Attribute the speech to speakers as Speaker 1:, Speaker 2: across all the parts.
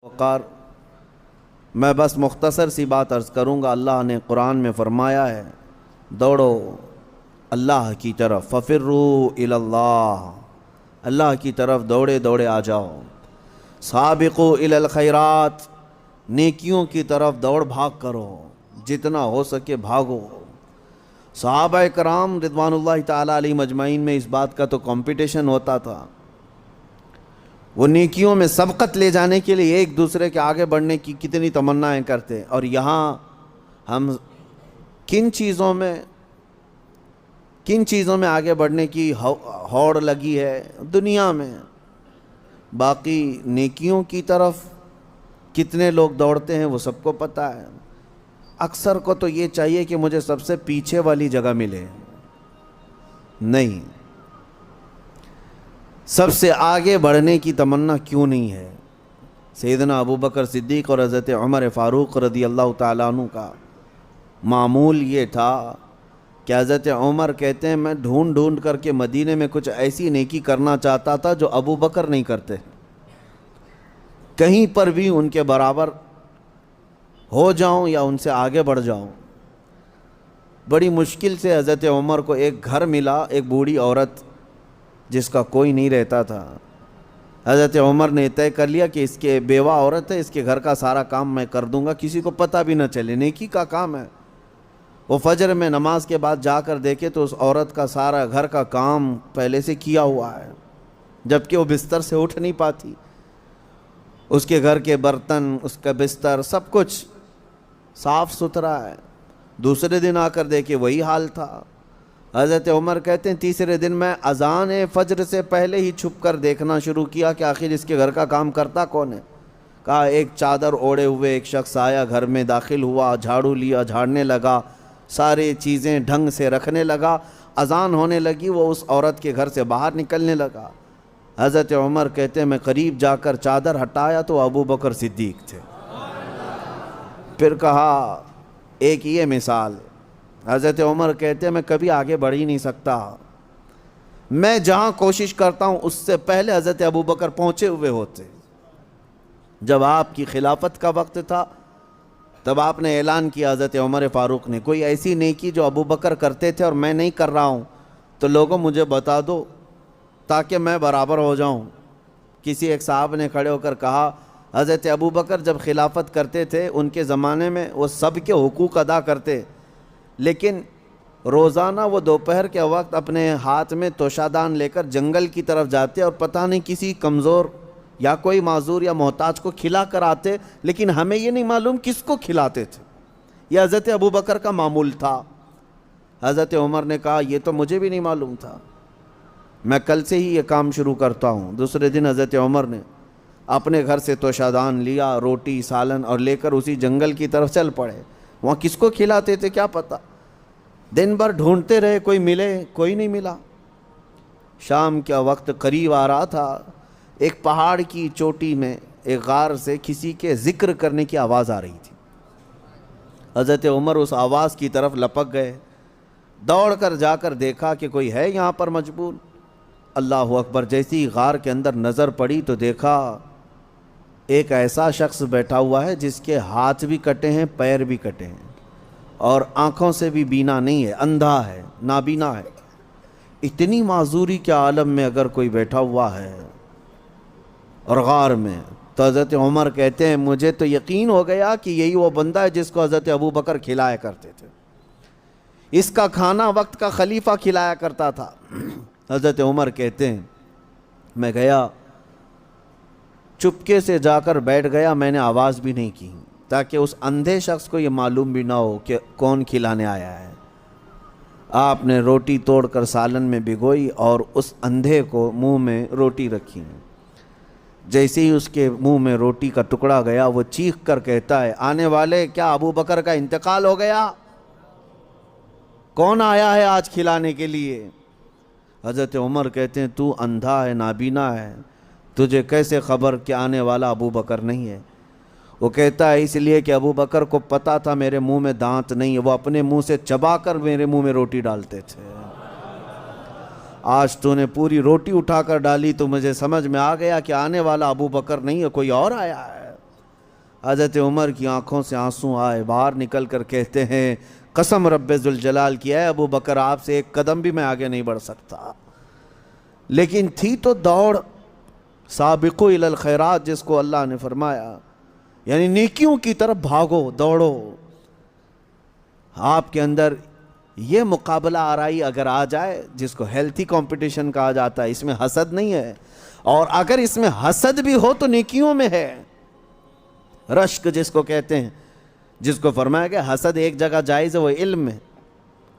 Speaker 1: وقار میں بس مختصر سی بات عرض کروں گا۔ اللہ نے قرآن میں فرمایا ہے دوڑو اللہ کی طرف، ففروا الی اللہ، اللہ کی طرف دوڑے دوڑے آ جاؤ۔ سابقوا الی الخیرات، نیکیوں کی طرف دوڑ بھاگ کرو، جتنا ہو سکے بھاگو۔ صحابہ کرام رضوان اللہ تعالیٰ علیہ مجمعین میں اس بات کا تو کمپٹیشن ہوتا تھا، وہ نیکیوں میں سبقت لے جانے کے لیے ایک دوسرے کے آگے بڑھنے کی کتنی تمنائیں کرتے۔ اور یہاں ہم کن چیزوں میں آگے بڑھنے کی ہوڑ لگی ہے دنیا میں، باقی نیکیوں کی طرف کتنے لوگ دوڑتے ہیں وہ سب کو پتہ ہے۔ اکثر کو تو یہ چاہیے کہ مجھے سب سے پیچھے والی جگہ ملے، نہیں، سب سے آگے بڑھنے کی تمنا کیوں نہیں ہے؟ سیدنا ابو بکر صدیق اور حضرت عمر فاروق رضی اللہ تعالیٰ عنہ کا معمول یہ تھا کہ حضرت عمر کہتے ہیں میں ڈھونڈ ڈھونڈ کر کے مدینے میں کچھ ایسی نیکی کرنا چاہتا تھا جو ابو بکر نہیں کرتے، کہیں پر بھی ان کے برابر ہو جاؤں یا ان سے آگے بڑھ جاؤں۔ بڑی مشکل سے حضرت عمر کو ایک گھر ملا، ایک بوڑھی عورت جس کا کوئی نہیں رہتا تھا۔ حضرت عمر نے طے کر لیا کہ اس کے بیوہ عورت ہے، اس کے گھر کا سارا کام میں کر دوں گا، کسی کو پتہ بھی نہ چلے، نیکی کا کام ہے۔ وہ فجر میں نماز کے بعد جا کر دیکھے تو اس عورت کا سارا گھر کا کام پہلے سے کیا ہوا ہے، جبکہ وہ بستر سے اٹھ نہیں پاتی۔ اس کے گھر کے برتن، اس کا بستر، سب کچھ صاف ستھرا ہے۔ دوسرے دن آ کر دیکھے وہی حال تھا۔ حضرت عمر کہتے ہیں تیسرے دن میں اذان فجر سے پہلے ہی چھپ کر دیکھنا شروع کیا کہ آخر اس کے گھر کا کام کرتا کون ہے۔ کہا ایک چادر اوڑے ہوئے ایک شخص آیا، گھر میں داخل ہوا، جھاڑو لیا، جھاڑنے لگا، ساری چیزیں ڈھنگ سے رکھنے لگا۔ اذان ہونے لگی، وہ اس عورت کے گھر سے باہر نکلنے لگا۔ حضرت عمر کہتے ہیں میں قریب جا کر چادر ہٹایا تو ابو بکر صدیق تھے۔ پھر کہا ایک یہ مثال، حضرت عمر کہتے ہیں میں کبھی آگے بڑھ ہی نہیں سکتا، میں جہاں کوشش کرتا ہوں اس سے پہلے حضرت ابو بکر پہنچے ہوئے ہوتے۔ جب آپ کی خلافت کا وقت تھا تب آپ نے اعلان کیا، حضرت عمر فاروق نے، کوئی ایسی نیکی جو ابو بکر کرتے تھے اور میں نہیں کر رہا ہوں تو لوگوں مجھے بتا دو تاکہ میں برابر ہو جاؤں۔ کسی ایک صاحب نے کھڑے ہو کر کہا حضرت ابو بکر جب خلافت کرتے تھے ان کے زمانے میں وہ سب کے حقوق ادا کرتے، لیکن روزانہ وہ دوپہر کے وقت اپنے ہاتھ میں توشادان لے کر جنگل کی طرف جاتے اور پتہ نہیں کسی کمزور یا کوئی معذور یا محتاج کو کھلا کر آتے، لیکن ہمیں یہ نہیں معلوم کس کو کھلاتے تھے۔ یہ حضرت ابو بکر کا معمول تھا۔ حضرت عمر نے کہا یہ تو مجھے بھی نہیں معلوم تھا، میں کل سے ہی یہ کام شروع کرتا ہوں۔ دوسرے دن حضرت عمر نے اپنے گھر سے توشادان لیا، روٹی سالن، اور لے کر اسی جنگل کی طرف چل پڑے۔ وہاں کس کو کھلاتے تھے کیا پتہ، دن بھر ڈھونڈتے رہے، کوئی ملے، کوئی نہیں ملا۔ شام کا وقت قریب آ رہا تھا، ایک پہاڑ کی چوٹی میں ایک غار سے کسی کے ذکر کرنے کی آواز آ رہی تھی۔ حضرت عمر اس آواز کی طرف لپک گئے، دوڑ کر جا کر دیکھا کہ کوئی ہے یہاں پر مجبور۔ اللہ اکبر، جیسی غار کے اندر نظر پڑی تو دیکھا ایک ایسا شخص بیٹھا ہوا ہے جس کے ہاتھ بھی کٹے ہیں، پیر بھی کٹے ہیں، اور آنکھوں سے بھی بینا نہیں ہے، اندھا ہے، نابینا ہے۔ اتنی معذوری کے عالم میں اگر کوئی بیٹھا ہوا ہے اور غار میں، تو حضرت عمر کہتے ہیں مجھے تو یقین ہو گیا کہ یہی وہ بندہ ہے جس کو حضرت ابو بکر کھلایا کرتے تھے، اس کا کھانا وقت کا خلیفہ کھلایا کرتا تھا۔ حضرت عمر کہتے ہیں میں گیا، چپکے سے جا کر بیٹھ گیا، میں نے آواز بھی نہیں کی تاکہ اس اندھے شخص کو یہ معلوم بھی نہ ہو کہ کون کھلانے آیا ہے۔ آپ نے روٹی توڑ کر سالن میں بھگوئی اور اس اندھے کو منہ میں روٹی رکھی۔ جیسے ہی اس کے منہ میں روٹی کا ٹکڑا گیا وہ چیخ کر کہتا ہے آنے والے، کیا ابو بکر کا انتقال ہو گیا؟ کون آیا ہے آج کھلانے کے لیے؟ حضرت عمر کہتے ہیں تو اندھا ہے، نابینا ہے، تجھے کیسے خبر کہ آنے والا ابو بکر نہیں ہے؟ وہ کہتا ہے اس لیے کہ ابو بکر کو پتا تھا میرے منہ میں دانت نہیں ہے، وہ اپنے منہ سے چبا کر میرے منہ میں روٹی ڈالتے تھے۔ آج تو نے پوری روٹی اٹھا کر ڈالی تو مجھے سمجھ میں آ گیا کہ آنے والا ابو بکر نہیں ہے، کوئی اور آیا ہے۔ حضرت عمر کی آنکھوں سے آنسو آئے، باہر نکل کر کہتے ہیں قسم رب ذوالجلال کی ہے ابو بکر آپ سے ایک قدم بھی میں آگے نہیں بڑھ سکتا۔ لیکن تھی تو دوڑ، سابقو الی الخیرات جس کو اللہ نے فرمایا، یعنی نیکیوں کی طرف بھاگو، دوڑو۔ آپ کے اندر یہ مقابلہ آرائی اگر آ جائے، جس کو ہیلتھی کمپٹیشن کہا جاتا ہے، اس میں حسد نہیں ہے، اور اگر اس میں حسد بھی ہو تو نیکیوں میں ہے۔ رشک جس کو کہتے ہیں، جس کو فرمایا کہ حسد ایک جگہ جائز ہے، وہ علم میں،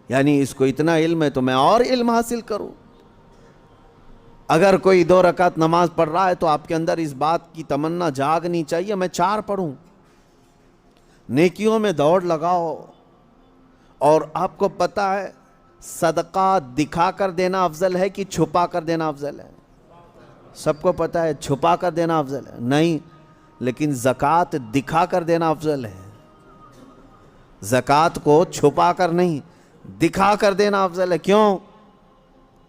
Speaker 1: یعنی اس کو اتنا علم ہے تو میں اور علم حاصل کروں۔ اگر کوئی 2 رکعت نماز پڑھ رہا ہے تو آپ کے اندر اس بات کی تمنا جاگنی چاہیے میں 4 پڑھوں۔ نیکیوں میں دوڑ لگاؤ۔ اور آپ کو پتہ ہے صدقہ دکھا کر دینا افضل ہے کہ چھپا کر دینا افضل ہے؟ سب کو پتہ ہے چھپا کر دینا افضل ہے، نہیں، لیکن زکوٰۃ دکھا کر دینا افضل ہے۔ زکوٰۃ کو چھپا کر نہیں، دکھا کر دینا افضل ہے۔ کیوں؟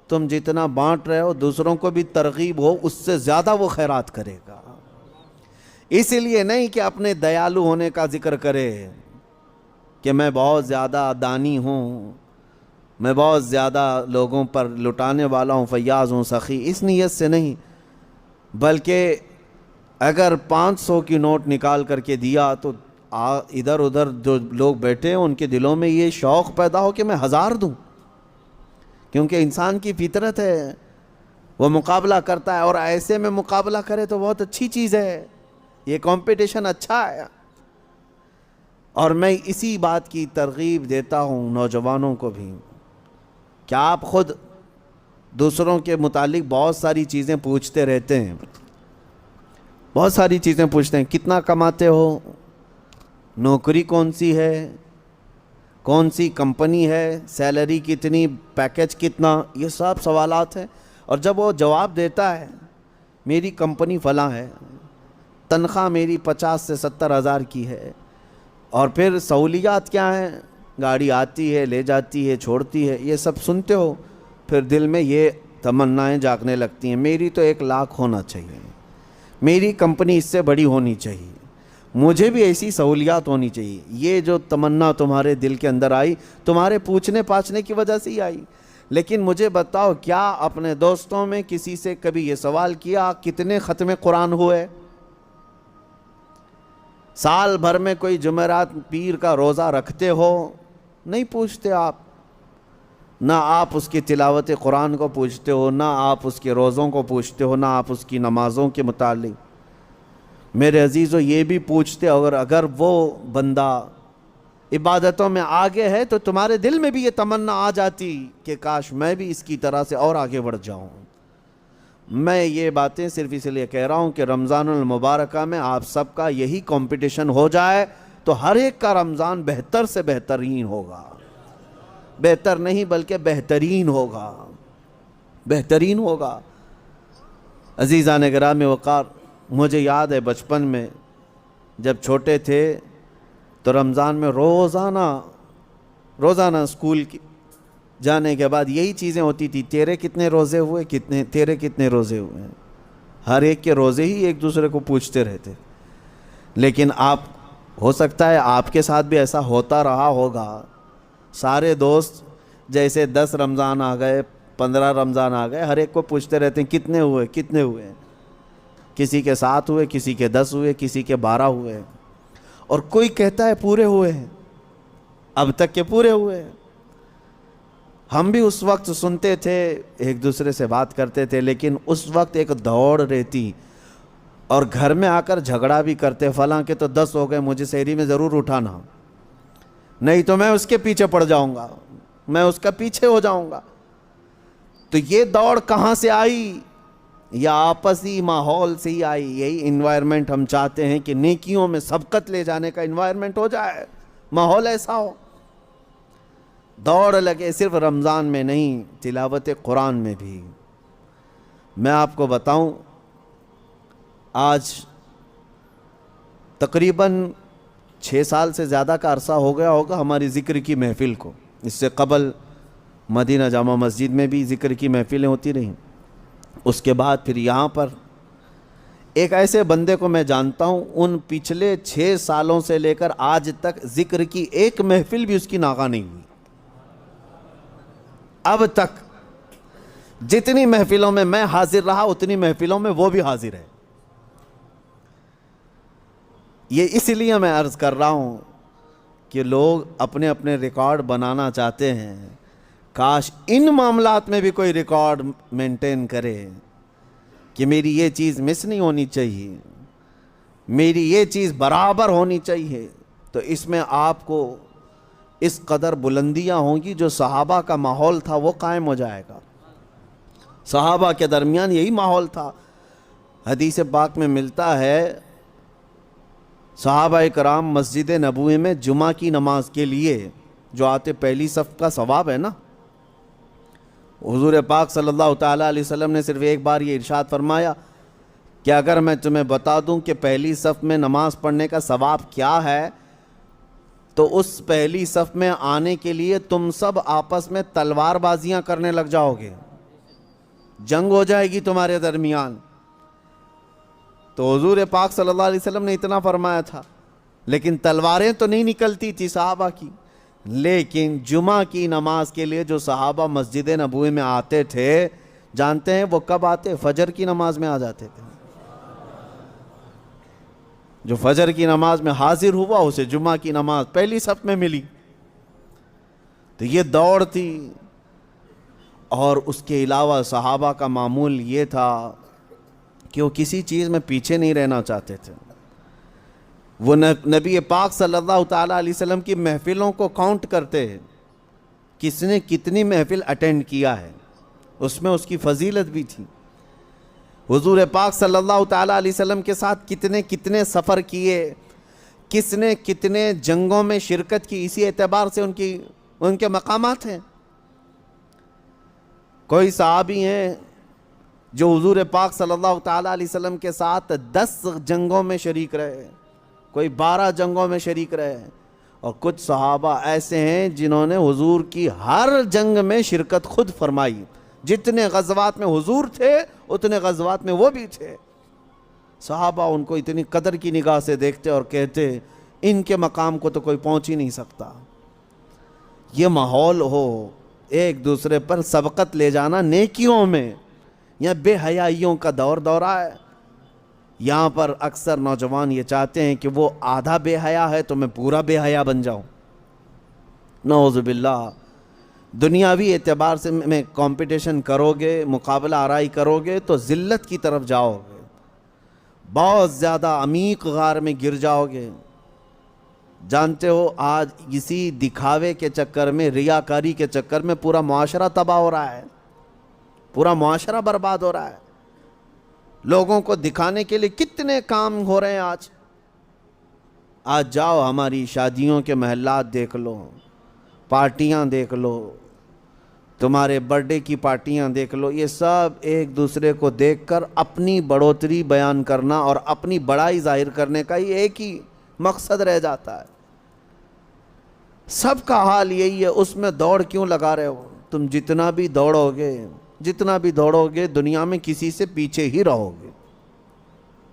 Speaker 1: تم جتنا بانٹ رہے ہو دوسروں کو بھی ترغیب ہو، اس سے زیادہ وہ خیرات کرے گا۔ اس لیے نہیں کہ اپنے دیالو ہونے کا ذکر کرے کہ میں بہت زیادہ دانی ہوں، میں بہت زیادہ لوگوں پر لٹانے والا ہوں، فیاض ہوں، سخی، اس نیت سے نہیں، بلکہ اگر 500 کی نوٹ نکال کر کے دیا تو ادھر ادھر جو لوگ بیٹھے ہیں ان کے دلوں میں یہ شوق پیدا ہو کہ میں 1000 دوں، کیونکہ انسان کی فطرت ہے، وہ مقابلہ کرتا ہے، اور ایسے میں مقابلہ کرے تو بہت اچھی چیز ہے، یہ کمپٹیشن اچھا ہے۔ اور میں اسی بات کی ترغیب دیتا ہوں نوجوانوں کو بھی، کہ آپ خود دوسروں کے متعلق بہت ساری چیزیں پوچھتے رہتے ہیں، بہت ساری چیزیں پوچھتے ہیں، کتنا کماتے ہو، نوکری کون سی ہے، کون سی کمپنی ہے، سیلری کتنی، پیکج کتنا، یہ سب سوالات ہیں۔ اور جب وہ جواب دیتا ہے میری کمپنی فلاں ہے، تنخواہ میری 50 سے 70 ہزار کی ہے، اور پھر سہولیات کیا ہیں، گاڑی آتی ہے، لے جاتی ہے، چھوڑتی ہے، یہ سب سنتے ہو، پھر دل میں یہ تمنائیں جاگنے لگتی ہیں، میری تو 1 لاکھ ہونا چاہیے، میری کمپنی اس سے بڑی ہونی چاہیے، مجھے بھی ایسی سہولیات ہونی چاہیے۔ یہ جو تمنا تمہارے دل کے اندر آئی تمہارے پوچھنے پاچھنے کی وجہ سے ہی آئی۔ لیکن مجھے بتاؤ، کیا اپنے دوستوں میں کسی سے کبھی یہ سوال کیا کتنے ختم قرآن ہوئے؟ سال بھر میں کوئی جمعرات پیر کا روزہ رکھتے ہو؟ نہیں پوچھتے آپ، نہ آپ اس کی تلاوت قرآن کو پوچھتے ہو، نہ آپ اس کے روزوں کو پوچھتے ہو، نہ آپ اس کی نمازوں کے متعلق۔ میرے عزیزو یہ بھی پوچھتے، اگر وہ بندہ عبادتوں میں آگے ہے تو تمہارے دل میں بھی یہ تمنا آ جاتی کہ کاش میں بھی اس کی طرح سے اور آگے بڑھ جاؤں۔ میں یہ باتیں صرف اس لیے کہہ رہا ہوں کہ رمضان المبارکہ میں آپ سب کا یہی کمپٹیشن ہو جائے تو ہر ایک کا رمضان بہتر سے بہترین ہوگا، بہتر نہیں بلکہ بہترین ہوگا، بہترین ہوگا۔ عزیزان گرامی وقار، مجھے یاد ہے بچپن میں جب چھوٹے تھے تو رمضان میں روزانہ اسکول جانے کے بعد یہی چیزیں ہوتی تھی، تیرے کتنے روزے ہوئے، تیرے کتنے روزے ہوئے ہیں، ہر ایک کے روزے ہی ایک دوسرے کو پوچھتے رہتے۔ لیکن ہو سکتا ہے آپ کے ساتھ بھی ایسا ہوتا رہا ہوگا، سارے دوست جیسے 10 رمضان آ گئے، 15 رمضان آ گئے، ہر ایک کو پوچھتے رہتے ہیں کتنے ہوئے، کتنے ہوئے، کسی کے 7 ہوئے، کسی کے 10 ہوئے، کسی کے 12 ہوئے، اور کوئی کہتا ہے پورے ہوئے ہیں، اب تک کے پورے ہوئے ہیں۔ ہم بھی اس وقت سنتے تھے، ایک دوسرے سے بات کرتے تھے، لیکن اس وقت ایک دوڑ رہتی، اور گھر میں آ کر جھگڑا بھی کرتے، فلاں کے تو 10 ہو گئے، مجھے سحری میں ضرور اٹھانا، نہیں تو میں اس کے پیچھے پڑ جاؤں گا، میں اس کا پیچھے ہو جاؤں گا۔ تو یہ دوڑ کہاں سے آئی؟ یا آپسی ماحول سے ہی آئی۔ یہی انوائرمنٹ ہم چاہتے ہیں کہ نیکیوں میں سبقت لے جانے کا انوائرمنٹ ہو جائے، ماحول ایسا ہو، دوڑ لگے، صرف رمضان میں نہیں، تلاوت قرآن میں بھی۔ میں آپ کو بتاؤں، آج تقریباً 6 سال سے زیادہ کا عرصہ ہو گیا ہوگا ہماری ذکر کی محفل کو۔ اس سے قبل مدینہ جامع مسجد میں بھی ذکر کی محفلیں ہوتی رہیں، اس کے بعد پھر یہاں پر ایک ایسے بندے کو میں جانتا ہوں، ان پچھلے 6 سالوں سے لے کر آج تک ذکر کی ایک محفل بھی اس کی ناغہ نہیں ہوئی۔ اب تک جتنی محفلوں میں حاضر رہا اتنی محفلوں میں وہ بھی حاضر ہے۔ یہ اس لیے میں عرض کر رہا ہوں کہ لوگ اپنے اپنے ریکارڈ بنانا چاہتے ہیں، کاش ان معاملات میں بھی کوئی ریکارڈ مینٹین کرے کہ میری یہ چیز مس نہیں ہونی چاہیے، میری یہ چیز برابر ہونی چاہیے، تو اس میں آپ کو اس قدر بلندیاں ہوں گی، جو صحابہ کا ماحول تھا وہ قائم ہو جائے گا۔ صحابہ کے درمیان یہی ماحول تھا۔ حدیث پاک میں ملتا ہے صحابہ کرام مسجد نبوی میں جمعہ کی نماز کے لیے جو آتے، پہلی صف کا ثواب ہے نا، حضور پاک صلی اللہ تعالیٰ علیہ وسلم نے صرف ایک بار یہ ارشاد فرمایا کہ اگر میں تمہیں بتا دوں کہ پہلی صف میں نماز پڑھنے کا ثواب کیا ہے، تو اس پہلی صف میں آنے کے لیے تم سب آپس میں تلوار بازیاں کرنے لگ جاؤ گے، جنگ ہو جائے گی تمہارے درمیان۔ تو حضور پاک صلی اللہ علیہ وسلم نے اتنا فرمایا تھا، لیکن تلواریں تو نہیں نکلتی تھی صحابہ کی۔ لیکن جمعہ کی نماز کے لیے جو صحابہ مسجد نبوی میں آتے تھے، جانتے ہیں وہ کب آتے؟ فجر کی نماز میں آ جاتے تھے۔ جو فجر کی نماز میں حاضر ہوا اسے جمعہ کی نماز پہلی صف میں ملی۔ تو یہ دوڑ تھی۔ اور اس کے علاوہ صحابہ کا معمول یہ تھا کہ وہ کسی چیز میں پیچھے نہیں رہنا چاہتے تھے۔ وہ نبی پاک صلی اللہ تعالیٰ علیہ وسلم کی محفلوں کو کاؤنٹ کرتے ہیں، کس نے کتنی محفل اٹینڈ کیا ہے، اس میں اس کی فضیلت بھی تھی۔ حضور پاک صلی اللہ تعالیٰ علیہ وسلم کے ساتھ کتنے سفر کیے، کس نے کتنے جنگوں میں شرکت کی، اسی اعتبار سے ان کے مقامات ہیں۔ کوئی صحابی ہیں جو حضور پاک صلی اللہ تعالیٰ علیہ وسلم کے ساتھ 10 جنگوں میں شریک رہے، کوئی 12 جنگوں میں شریک رہے، اور کچھ صحابہ ایسے ہیں جنہوں نے حضور کی ہر جنگ میں شرکت خود فرمائی۔ جتنے غزوات میں حضور تھے اتنے غزوات میں وہ بھی تھے۔ صحابہ ان کو اتنی قدر کی نگاہ سے دیکھتے اور کہتے ان کے مقام کو تو کوئی پہنچ ہی نہیں سکتا۔ یہ ماحول ہو، ایک دوسرے پر سبقت لے جانا نیکیوں میں، یا بے حیائیوں کا دورہ ہے۔ یہاں پر اکثر نوجوان یہ چاہتے ہیں کہ وہ آدھا بے حیا ہے تو میں پورا بے حیا بن جاؤں۔ نعوذ باللہ۔ دنیاوی اعتبار سے میں کمپٹیشن کرو گے، مقابلہ آرائی کرو گے تو ذلت کی طرف جاؤ گے، بہت زیادہ عمیق غار میں گر جاؤ گے۔ جانتے ہو آج اسی دکھاوے کے چکر میں، ریاکاری کے چکر میں پورا معاشرہ تباہ ہو رہا ہے، پورا معاشرہ برباد ہو رہا ہے۔ لوگوں کو دکھانے کے لیے کتنے کام ہو رہے ہیں آج جاؤ ہماری شادیوں کے محلات دیکھ لو، پارٹیاں دیکھ لو، تمہارے برتھ ڈے کی پارٹیاں دیکھ لو، یہ سب ایک دوسرے کو دیکھ کر اپنی بڑھوتری بیان کرنا اور اپنی بڑائی ظاہر کرنے کا ہی ایک ہی مقصد رہ جاتا ہے۔ سب کا حال یہی ہے، اس میں دوڑ کیوں لگا رہے ہو؟ تم جتنا بھی دوڑو گے دنیا میں کسی سے پیچھے ہی رہو گے،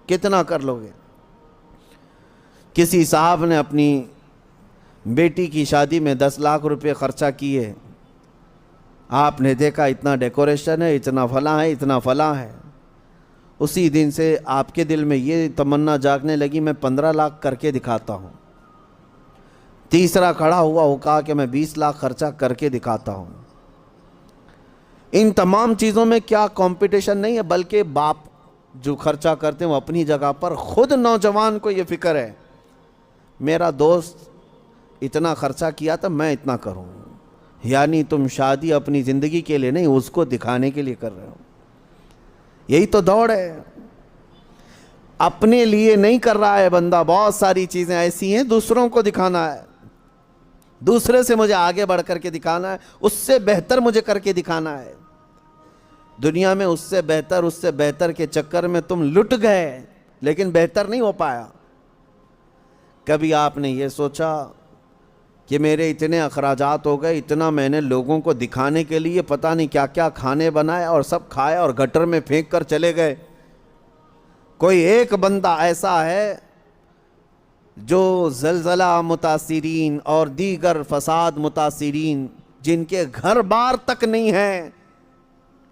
Speaker 1: کتنا کر لو گے۔ کسی صاحب نے اپنی بیٹی کی شادی میں 10 لاکھ روپے خرچہ کیے، آپ نے دیکھا اتنا ڈیکوریشن ہے، اتنا فلاں ہے، اسی دن سے آپ کے دل میں یہ تمنا جاگنے لگی میں 15 لاکھ کر کے دکھاتا ہوں۔ تیسرا کھڑا ہوا، وہ کہا کہ میں 20 لاکھ خرچہ کر کے دکھاتا ہوں۔ ان تمام چیزوں میں کیا کمپٹیشن نہیں ہے، بلکہ باپ جو خرچہ کرتے ہیں وہ اپنی جگہ پر، خود نوجوان کو یہ فکر ہے میرا دوست اتنا خرچہ کیا تھا میں اتنا کروں۔ یعنی تم شادی اپنی زندگی کے لیے نہیں، اس کو دکھانے کے لیے کر رہے ہو۔ یہی تو دوڑ ہے، اپنے لیے نہیں کر رہا ہے بندہ۔ بہت ساری چیزیں ایسی ہیں دوسروں کو دکھانا ہے، دوسرے سے مجھے آگے بڑھ کر کے دکھانا ہے، اس سے بہتر مجھے کر کے دکھانا ہے۔ دنیا میں اس سے بہتر کے چکر میں تم لٹ گئے، لیکن بہتر نہیں ہو پایا۔ کبھی آپ نے یہ سوچا کہ میرے اتنے اخراجات ہو گئے، اتنا میں نے لوگوں کو دکھانے کے لیے پتہ نہیں کیا کیا کھانے بنائے اور سب کھائے اور گٹر میں پھینک کر چلے گئے، کوئی ایک بندہ ایسا ہے جو زلزلہ متاثرین اور دیگر فساد متاثرین جن کے گھر بار تک نہیں ہے،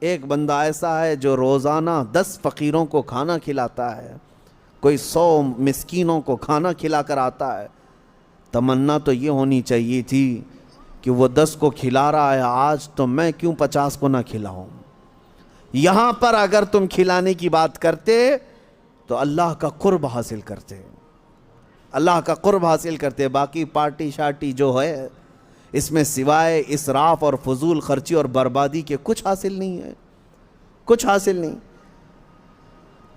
Speaker 1: ایک بندہ ایسا ہے جو روزانہ 10 فقیروں کو کھانا کھلاتا ہے، کوئی 100 مسکینوں کو کھانا کھلا کر آتا ہے۔ تمنا تو یہ ہونی چاہیے تھی کہ وہ 10 کو کھلا رہا ہے آج، تو میں کیوں 50 کو نہ کھلاؤں۔ یہاں پر اگر تم کھلانے کی بات کرتے تو اللہ کا قرب حاصل کرتے، اللہ کا قرب حاصل کرتے۔ باقی پارٹی شارٹی جو ہے اس میں سوائے اسراف اور فضول خرچی اور بربادی کے کچھ حاصل نہیں ہے، کچھ حاصل نہیں۔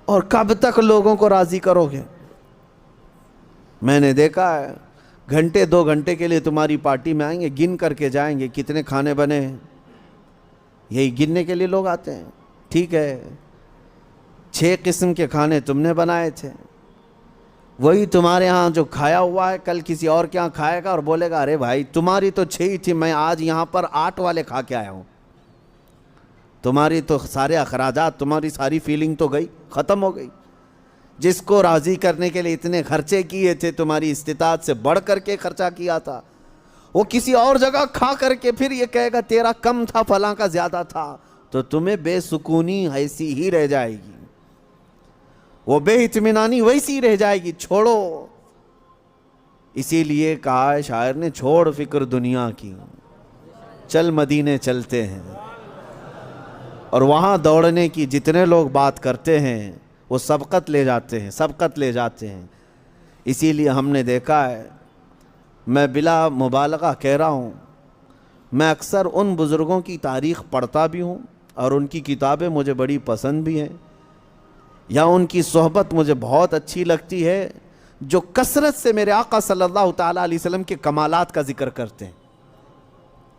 Speaker 1: اور کب تک لوگوں کو راضی کرو گے؟ میں نے دیکھا ہے گھنٹے 2 گھنٹے کے لیے تمہاری پارٹی میں آئیں گے، گن کر کے جائیں گے کتنے کھانے بنے ہیں، یہی گننے کے لیے لوگ آتے ہیں۔ ٹھیک ہے 6 قسم کے کھانے تم نے بنائے تھے، وہی تمہارے ہاں جو کھایا ہوا ہے کل کسی اور کے ہاں کھائے گا اور بولے گا ارے بھائی تمہاری تو 6 ہی تھی، میں آج یہاں پر 8 والے کھا کے آیا ہوں۔ تمہاری تو سارے اخراجات، تمہاری ساری فیلنگ تو گئی، ختم ہو گئی۔ جس کو راضی کرنے کے لیے اتنے خرچے کیے تھے، تمہاری استطاعت سے بڑھ کر کے خرچہ کیا تھا، وہ کسی اور جگہ کھا کر کے پھر یہ کہے گا تیرا کم تھا فلاں کا زیادہ تھا، تو تمہیں بے سکونی ایسی ہی رہ جائے گی، وہ بے اطمینانی ویسی رہ جائے گی۔ چھوڑو، اسی لیے کہا ہے شاعر نے چھوڑ فکر دنیا کی، چل مدینے چلتے ہیں۔ اور وہاں دوڑنے کی جتنے لوگ بات کرتے ہیں وہ سبقت لے جاتے ہیں، سبقت لے جاتے ہیں۔ اسی لیے ہم نے دیکھا ہے، میں بلا مبالغہ کہہ رہا ہوں، میں اکثر ان بزرگوں کی تاریخ پڑھتا بھی ہوں اور ان کی کتابیں مجھے بڑی پسند بھی ہیں، یا ان کی صحبت مجھے بہت اچھی لگتی ہے جو کثرت سے میرے آقا صلی اللہ تعالیٰ علیہ وسلم کے کمالات کا ذکر کرتے ہیں۔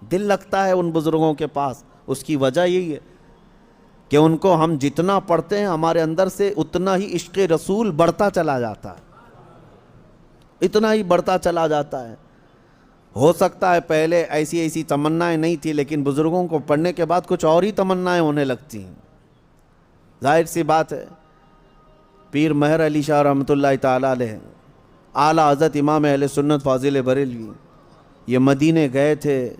Speaker 1: دل لگتا ہے ان بزرگوں کے پاس، اس کی وجہ یہی ہے کہ ان کو ہم جتنا پڑھتے ہیں ہمارے اندر سے اتنا ہی عشق رسول بڑھتا چلا جاتا ہے، اتنا ہی بڑھتا چلا جاتا ہے۔ ہو سکتا ہے پہلے ایسی تمنائیں نہیں تھی، لیکن بزرگوں کو پڑھنے کے بعد کچھ اور ہی تمنائیں ہونے لگتی ہیں۔ ظاہر سی بات ہے، پیر مہر علی شاہ رحمۃ اللہ تعالیٰ علیہ، اعلیٰ حضرت امام اہل سنت فاضل بریلوی، یہ مدینے گئے تھے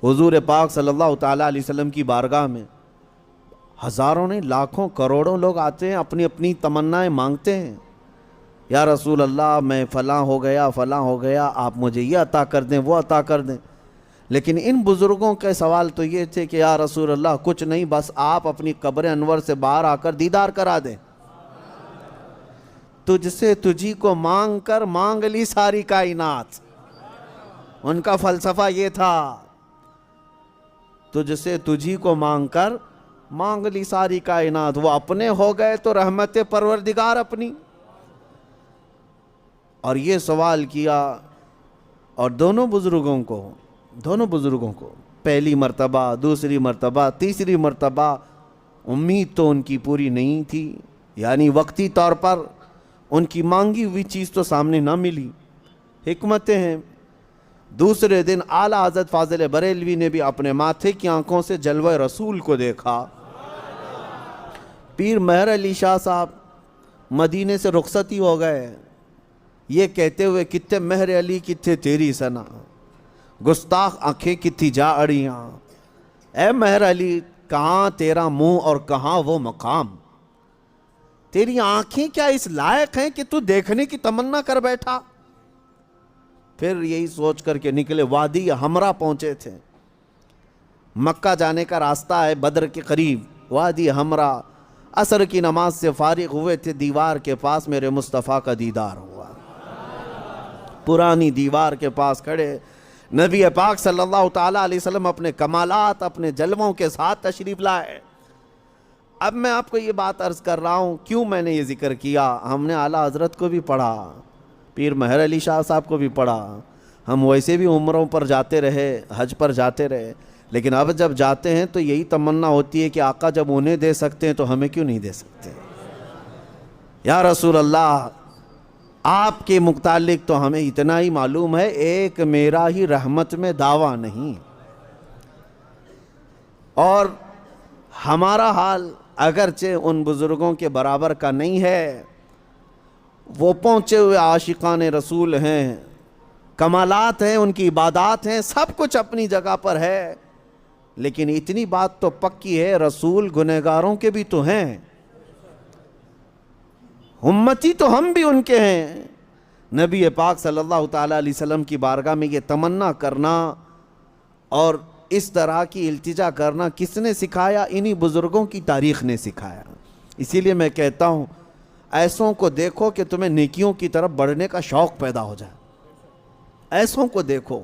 Speaker 1: حضور پاک صلی اللہ تعالیٰ علیہ وسلم کی بارگاہ میں۔ ہزاروں نہیں لاکھوں کروڑوں لوگ آتے ہیں، اپنی اپنی تمنائیں مانگتے ہیں، یا رسول اللہ میں فلاں ہو گیا، آپ مجھے یہ عطا کر دیں، وہ عطا کر دیں۔ لیکن ان بزرگوں کے سوال تو یہ تھے کہ یا رسول اللہ کچھ نہیں، بس آپ اپنی قبر انور سے باہر آ کر دیدار کرا دیں۔ تجھ سے تجھی کو مانگ کر مانگ لی ساری کائنات، ان کا فلسفہ یہ تھا، تجھ سے تجھی کو مانگ کر مانگ لی ساری کائنات۔ وہ اپنے ہو گئے تو رحمت پروردگار اپنی۔ اور یہ سوال کیا، اور دونوں بزرگوں کو پہلی مرتبہ، دوسری مرتبہ، تیسری مرتبہ امید تو ان کی پوری نہیں تھی، یعنی وقتی طور پر ان کی مانگی ہوئی چیز تو سامنے نہ ملی، حکمتیں ہیں۔ دوسرے دن اعلیٰ حضرت فاضل بریلوی نے بھی اپنے ماتھے کی آنکھوں سے جلوہ رسول کو دیکھا۔ پیر مہر علی شاہ صاحب مدینے سے رخصتی ہو گئے، یہ کہتے ہوئے کتے مہر علی کتے تیری سنا، گستاخ آنکھیں کتھی جا اڑیاں۔ اے مہر علی کہاں تیرا منہ اور کہاں وہ مقام، تیری آنکھیں کیا اس لائق ہیں کہ تو دیکھنے کی تمنا کر بیٹھا۔ پھر یہی سوچ کر کے نکلے، وادی حمرا پہنچے تھے، مکہ جانے کا راستہ ہے بدر کے قریب، وادی حمرا۔ عصر کی نماز سے فارغ ہوئے تھے، دیوار کے پاس میرے مصطفیٰ کا دیدار ہوا، پرانی دیوار کے پاس کھڑے نبی پاک صلی اللہ تعالیٰ علیہ وسلم اپنے کمالات، اپنے جلووں کے ساتھ تشریف لائے۔ اب میں آپ کو یہ بات عرض کر رہا ہوں، کیوں میں نے یہ ذکر کیا؟ ہم نے اعلیٰ حضرت کو بھی پڑھا، پیر مہر علی شاہ صاحب کو بھی پڑھا، ہم ویسے بھی عمروں پر جاتے رہے، حج پر جاتے رہے، لیکن اب جب جاتے ہیں تو یہی تمنا ہوتی ہے کہ آقا جب انہیں دے سکتے ہیں تو ہمیں کیوں نہیں دے سکتے؟ یا رسول اللہ آپ کے متعلق تو ہمیں اتنا ہی معلوم ہے، ایک میرا ہی رحمت میں دعویٰ نہیں، اور ہمارا حال اگرچہ ان بزرگوں کے برابر کا نہیں ہے، وہ پہنچے ہوئے عاشقان رسول ہیں، کمالات ہیں، ان کی عبادات ہیں، سب کچھ اپنی جگہ پر ہے، لیکن اتنی بات تو پکی ہے رسول گنہگاروں کے بھی تو ہیں، امتی تو ہم بھی ان کے ہیں۔ نبی پاک صلی اللہ تعالیٰ علیہ وسلم کی بارگاہ میں یہ تمنا کرنا اور اس طرح کی التجا کرنا کس نے سکھایا؟ انہی بزرگوں کی تاریخ نے سکھایا۔ اسی لیے میں کہتا ہوں ایسوں کو دیکھو کہ تمہیں نیکیوں کی طرف بڑھنے کا شوق پیدا ہو جائے، ایسوں کو دیکھو